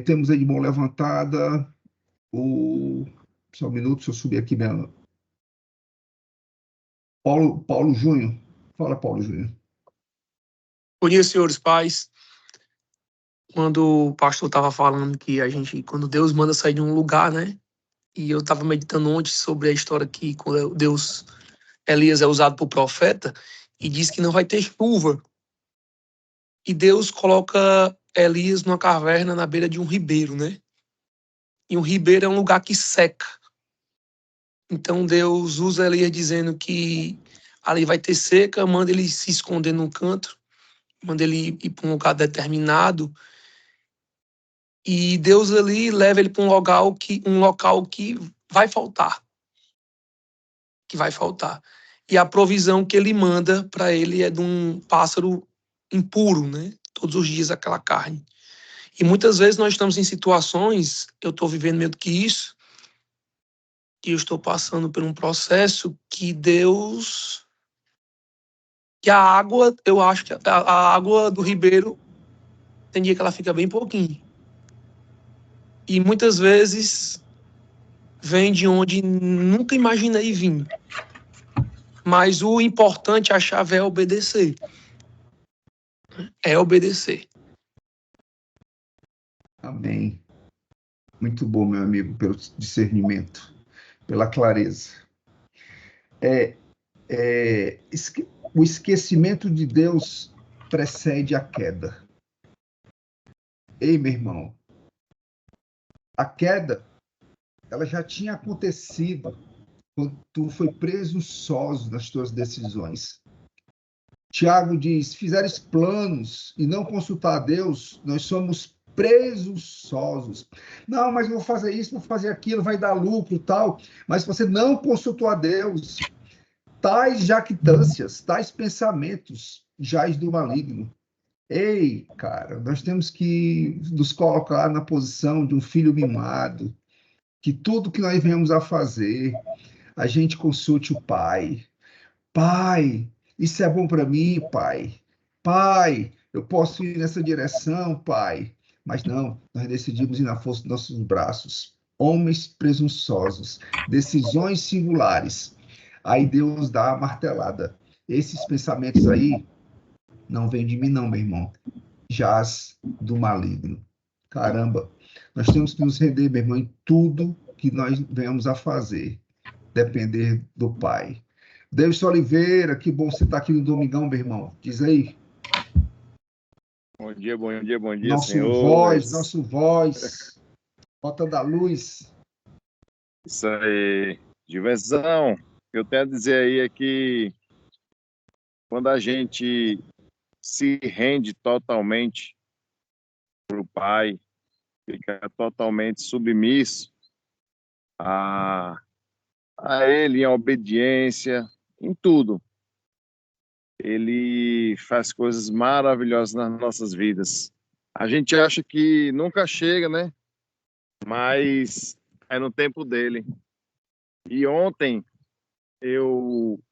Temos aí de mão levantada só um minuto, se eu subir aqui mesmo. Paulo Júnior. Fala, Paulo Júnior. Bom dia, senhores pais. Quando o pastor estava falando que quando Deus manda sair de um lugar, né? E eu estava meditando ontem sobre a história que quando Elias é usado por profeta e diz que não vai ter chuva. E Deus coloca Elias numa caverna na beira de um ribeiro, né? E um ribeiro é um lugar que seca. Então Deus usa Elias dizendo que ali vai ter seca, manda ele se esconder num canto, manda ele ir para um lugar determinado. E Deus ali leva ele para um local que vai faltar. Que vai faltar. E a provisão que ele manda para ele é de um pássaro impuro, né? Todos os dias aquela carne. E muitas vezes nós estamos em situações, eu estou vivendo meio que isso, que eu estou passando por um processo que a água, eu acho que a água do ribeiro, tem dia que ela fica bem pouquinho. E muitas vezes vem de onde nunca imaginei vir. Mas o importante, a chave é obedecer. É obedecer. Amém. Muito bom, meu amigo, pelo discernimento, pela clareza. O esquecimento de Deus precede a queda. Ei, meu irmão, a queda, ela já tinha acontecido quando tu foi presunçoso nas tuas decisões. Tiago diz, fizeres planos e não consultar a Deus, nós somos presunçosos. Não, mas vou fazer isso, vou fazer aquilo, vai dar lucro e tal. Mas se você não consultou a Deus, tais jactâncias, tais pensamentos, jaz do maligno. Ei, cara, nós temos que nos colocar na posição de um filho mimado, que tudo que nós venhamos a fazer, a gente consulte o Pai. Pai, isso é bom para mim, Pai. Pai, eu posso ir nessa direção, Pai. Mas não, nós decidimos ir na força dos nossos braços. Homens presunçosos, decisões singulares. Aí Deus dá a martelada. Esses pensamentos aí não vêm de mim, não, meu irmão. Jaz do maligno. Caramba, nós temos que nos render, meu irmão, em tudo que nós venhamos a fazer. Depender do Pai. Davidson Oliveira, que bom você estar aqui no Domingão, meu irmão. Diz aí. Bom dia, bom dia, bom dia, Nosso senhores. Nosso voz. Rota da Luz. Isso aí. Diversão. O que eu tenho a dizer aí é que quando a gente se rende totalmente para o Pai, fica totalmente submisso a Ele, em obediência, em tudo. Ele faz coisas maravilhosas nas nossas vidas. A gente acha que nunca chega, né? Mas é no tempo dele. E ontem eu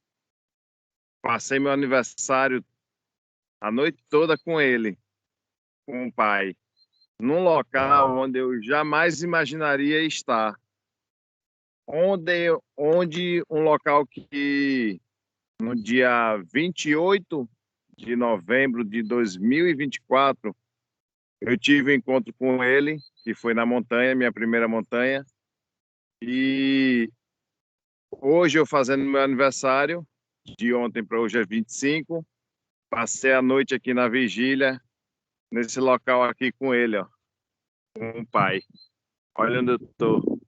passei meu aniversário a noite toda com ele, com o Pai, num local onde eu jamais imaginaria estar. onde um local que no dia 28 de novembro de 2024, eu tive um encontro com ele, que foi na montanha, minha primeira montanha, e hoje eu fazendo meu aniversário, de ontem para hoje é 25, passei a noite aqui na vigília, nesse local aqui com ele, ó, com o pai. Olha onde eu tô.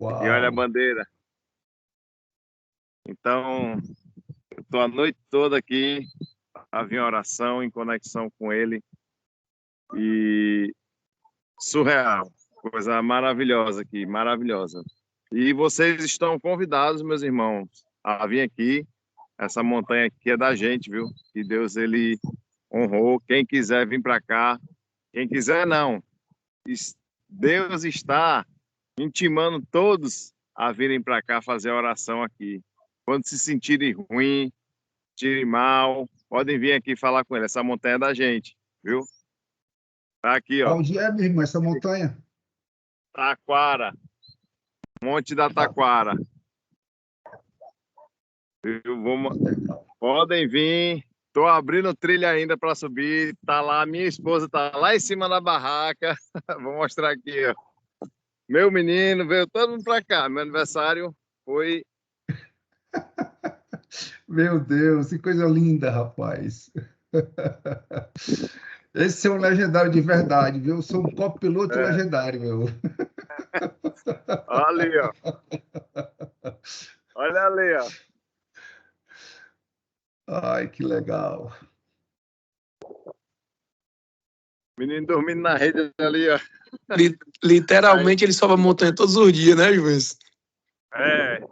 Uau. E olha a bandeira. Então, eu tô a noite toda aqui, havia oração em conexão com ele, e surreal, coisa maravilhosa aqui, maravilhosa. E vocês estão convidados, meus irmãos, a vir aqui. Essa montanha aqui é da gente, viu? Que Deus, ele honrou. Quem quiser vir para cá, quem quiser não. Deus está intimando todos a virem para cá fazer a oração aqui. Quando se sentirem ruim, sentirem mal, podem vir aqui falar com ele. Essa montanha é da gente, viu? Tá aqui, ó. Onde é, meu irmão, essa montanha? Taquara. Monte da Taquara. Podem vir. Tô abrindo trilha ainda para subir. Tá lá, minha esposa tá lá em cima da barraca. Vou mostrar aqui, ó. Meu menino veio todo mundo para cá. Meu aniversário foi. Meu Deus, que coisa linda, rapaz. Esse é um legendário de verdade, viu? Eu sou um copiloto legendário, meu. Olha ali, ó. Olha ali, ó. Ai, que legal. Menino dormindo na rede ali, ó. Literalmente ele sobe a montanha todos os dias, né, Juiz? É.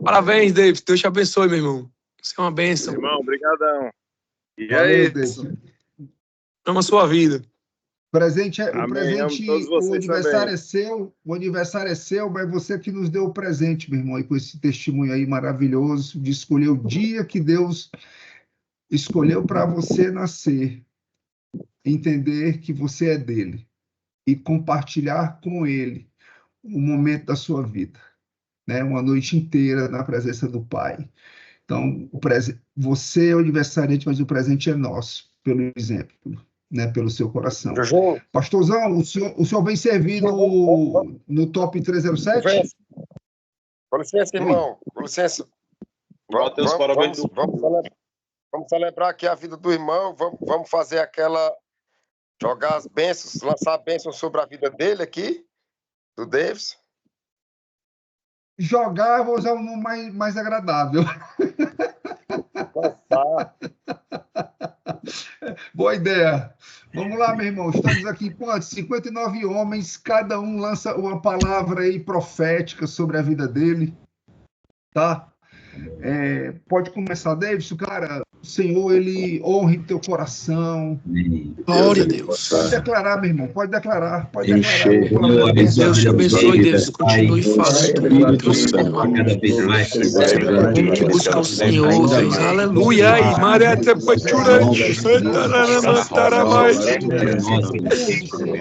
Parabéns, David. Deus te abençoe, meu irmão. Você é uma bênção. Irmão, brigadão. E Valeu, é isso. David. Ama a sua vida. Presente é, Amém, o presente, amo todos vocês o aniversário também. é seu, o aniversário é seu, mas você que nos deu o presente, meu irmão, e com esse testemunho aí maravilhoso de escolher o dia que Deus escolheu para você nascer, entender que você é dele e compartilhar com ele o momento da sua vida, né? Uma noite inteira na presença do Pai. Então, você é o aniversariante, mas o presente é nosso, pelo exemplo, né? Pelo seu coração. Pastorzão, o senhor vem servir no Top 307? Com licença, irmão. Com licença. Vamos celebrar aqui a vida do irmão. Vamos fazer aquela... Jogar as bênçãos, lançar bênçãos sobre a vida dele aqui, do Davis. Jogar, vou usar um nome mais agradável. Boa ideia. Vamos lá, meu irmão. Estamos aqui com 59 homens, cada um lança uma palavra aí profética sobre a vida dele, tá? Pode começar, Davidson, cara. O Senhor, ele honre teu coração. Glória a Deus. Pode declarar, meu irmão. Pode declarar. Deus te abençoe, Deus. Continue fazendo, transformando. Cada vez mais. Vamos te buscar o Senhor, Deus. Aleluia. E Maria te pachura.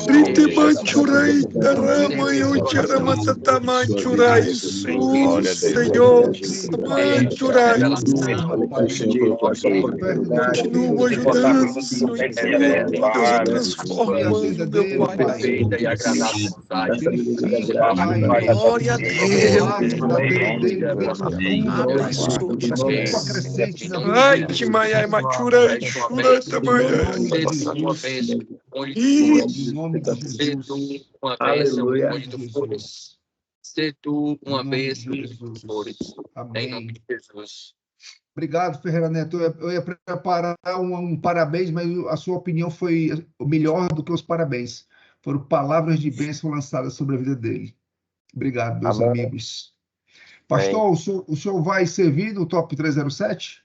Brite manchura e tarama e o charamata manchura. Jesus, Senhor, manchura. Continua ajudando, Senhor. Deus transformando, meu Pai. Glória a Deus. Ai, que maia, matura, chura, tamanha. Em nome de Jesus. Aleluia. Ser tu uma bênção de flores. Em nome Amém. de Jesus. Obrigado, Ferreira Neto. Eu ia preparar um parabéns, mas a sua opinião foi melhor do que os parabéns. Foram palavras de bênção lançadas sobre a vida dele. Obrigado, meus amigos. Pastor, o senhor vai servir no Top 307?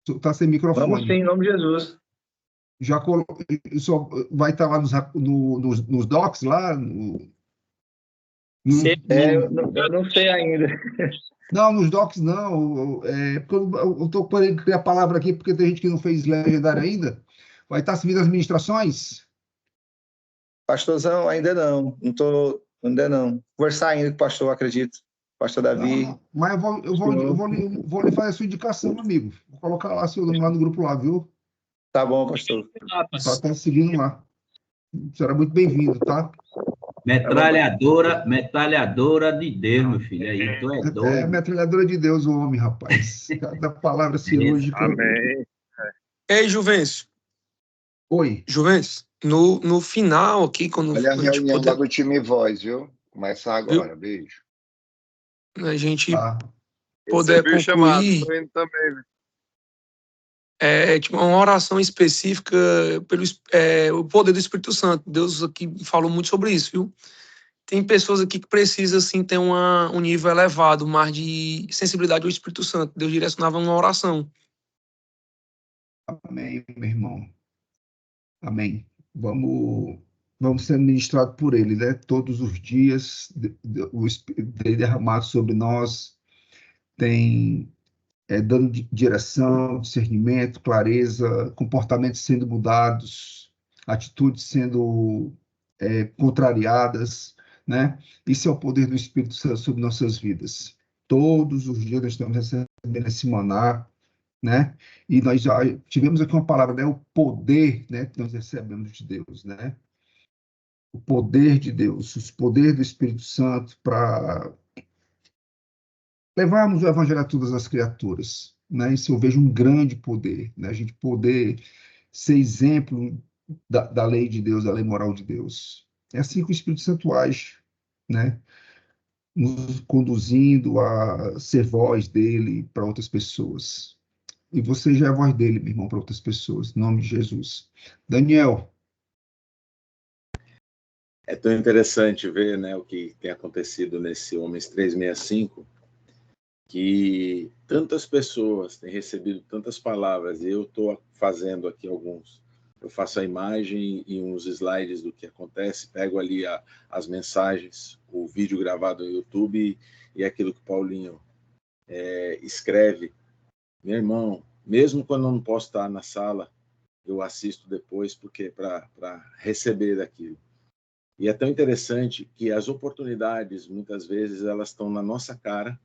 Está sem microfone. Vamos sim, em nome de Jesus. O senhor vai estar lá nos docs, lá? Eu não sei ainda. Não, nos docs não. Porque eu estou querendo criar a palavra aqui, porque tem gente que não fez legendário ainda. Vai estar servindo as ministrações? Pastorzão, ainda não. Ainda não. Conversar ainda com o pastor, acredito. Pastor Davi. Não, mas eu vou lhe fazer a sua indicação, amigo. Vou colocar lá seu nome lá no grupo lá, viu? Tá bom, pastor. Só está seguindo lá. Será muito bem-vindo, tá? Metralhadora de Deus, meu filho. Aí, tu é É a doido. metralhadora de Deus, o homem, rapaz. Cada palavra cirúrgica. Amém. Ei, Juvencio. Oi. Juvencio, no final aqui, quando Olha a a gente reunião puder, lá do time Voz, viu? Começa agora. Beijo. a gente Tá. poder Recebi o chamado, concluir, tô indo também, viu? tipo, uma oração específica pelo o poder do Espírito Santo. Deus aqui falou muito sobre isso, viu? Tem pessoas aqui que precisam, assim, ter um nível elevado, mais de sensibilidade ao Espírito Santo. Deus direcionava uma oração. Amém, meu irmão. Amém. Vamos ser ministrados por ele, né? Todos os dias, o Espírito dele derramado sobre nós tem dando direção, discernimento, clareza, comportamentos sendo mudados, atitudes sendo contrariadas, né? Isso é o poder do Espírito Santo sobre nossas vidas. Todos os dias nós estamos recebendo esse maná, né? E nós já tivemos aqui uma palavra, né? O poder, né? Que nós recebemos de Deus, né? O poder de Deus, o poder do Espírito Santo para levarmos o evangelho a todas as criaturas, né? Isso eu vejo um grande poder, né? A gente poder ser exemplo da lei de Deus, da lei moral de Deus. É assim que o Espírito Santo age, né? Nos conduzindo a ser voz dele para outras pessoas. E você já é a voz dele, meu irmão, para outras pessoas, em nome de Jesus. Daniel. É tão interessante ver, né, o que tem acontecido nesse Homens 365, que tantas pessoas têm recebido tantas palavras, e eu estou fazendo aqui alguns. Eu faço a imagem e uns slides do que acontece, pego ali as mensagens, o vídeo gravado no YouTube e aquilo que o Paulinho escreve. Meu irmão, mesmo quando eu não posso estar na sala, eu assisto depois, porque para receber daquilo. E é tão interessante que as oportunidades, muitas vezes, elas estão na nossa cara,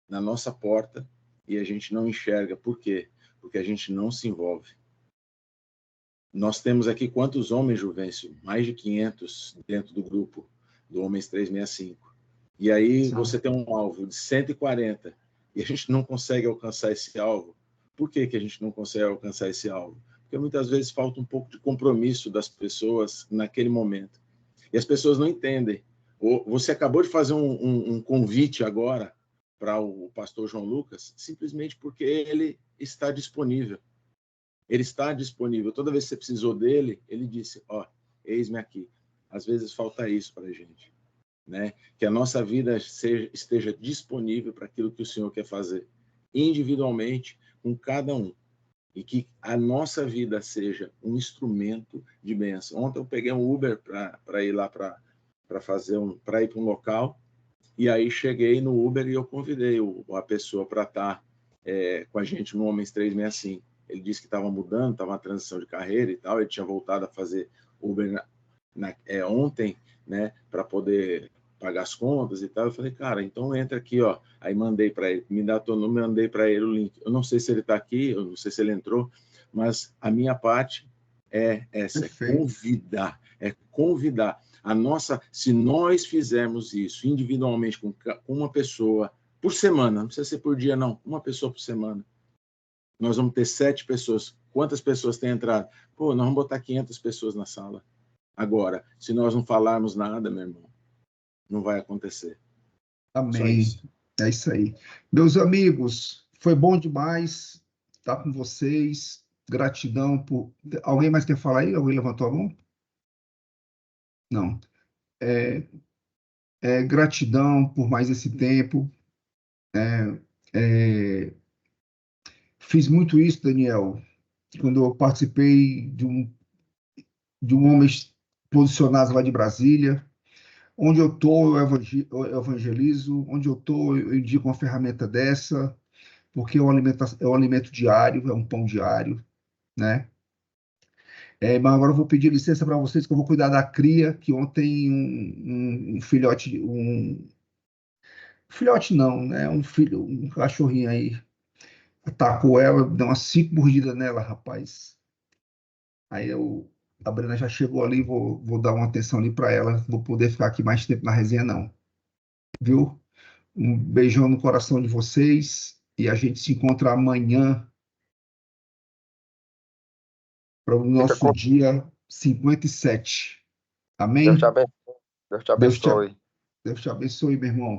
na nossa porta, e a gente não enxerga. Por quê? Porque a gente não se envolve. Nós temos aqui quantos homens, Juvencio? Mais de 500 dentro do grupo do Homens 365. E aí você tem um alvo de 140 e a gente não consegue alcançar esse alvo. Por que a gente não consegue alcançar esse alvo? Porque muitas vezes falta um pouco de compromisso das pessoas naquele momento. E as pessoas não entendem. Você acabou de fazer um convite agora para o pastor João Lucas, simplesmente porque ele está disponível. Ele está disponível. Toda vez que você precisou dele, ele disse, eis-me aqui. Às vezes falta isso para a gente, né? Que a nossa vida esteja disponível para aquilo que o Senhor quer fazer, individualmente, com cada um. E que a nossa vida seja um instrumento de bênção. Ontem eu peguei um Uber para ir lá para ir para um local, e aí cheguei no Uber e eu convidei a pessoa para estar com a gente no Homens 365. Ele disse que estava mudando, estava uma transição de carreira e tal, ele tinha voltado a fazer Uber ontem, né, para poder pagar as contas e tal. Eu falei, cara, então entra aqui, ó. Aí mandei para ele, me dá teu número, mandei para ele o link. Eu não sei se ele está aqui, eu não sei se ele entrou, mas a minha parte é essa, é convidar. Se nós fizermos isso individualmente com uma pessoa por semana, não precisa ser por dia, não, uma pessoa por semana, nós vamos ter 7 pessoas. Quantas pessoas têm entrado? Pô, nós vamos botar 500 pessoas na sala. Agora, se nós não falarmos nada, meu irmão, não vai acontecer. Amém. É isso aí. Meus amigos, foi bom demais estar com vocês. Gratidão por... Alguém mais quer falar aí? Alguém levantou a mão? Não. Gratidão por mais esse tempo. Fiz muito isso, Daniel, quando eu participei de um homem posicionado lá de Brasília. Onde eu estou, eu evangelizo. Onde eu estou, eu indico uma ferramenta dessa, porque é um alimento diário, é um pão diário, né? Mas agora eu vou pedir licença para vocês que eu vou cuidar da cria, que ontem um filhote, filhote não, né? Um cachorrinho aí atacou ela, deu umas 5 mordidas nela, rapaz. Aí a Brena já chegou ali, vou dar uma atenção ali para ela, não vou poder ficar aqui mais tempo na resenha não, viu? Um beijão no coração de vocês e a gente se encontra amanhã para o nosso dia 57. Amém? Deus te abençoe. Deus te abençoe. Deus te abençoe, meu irmão.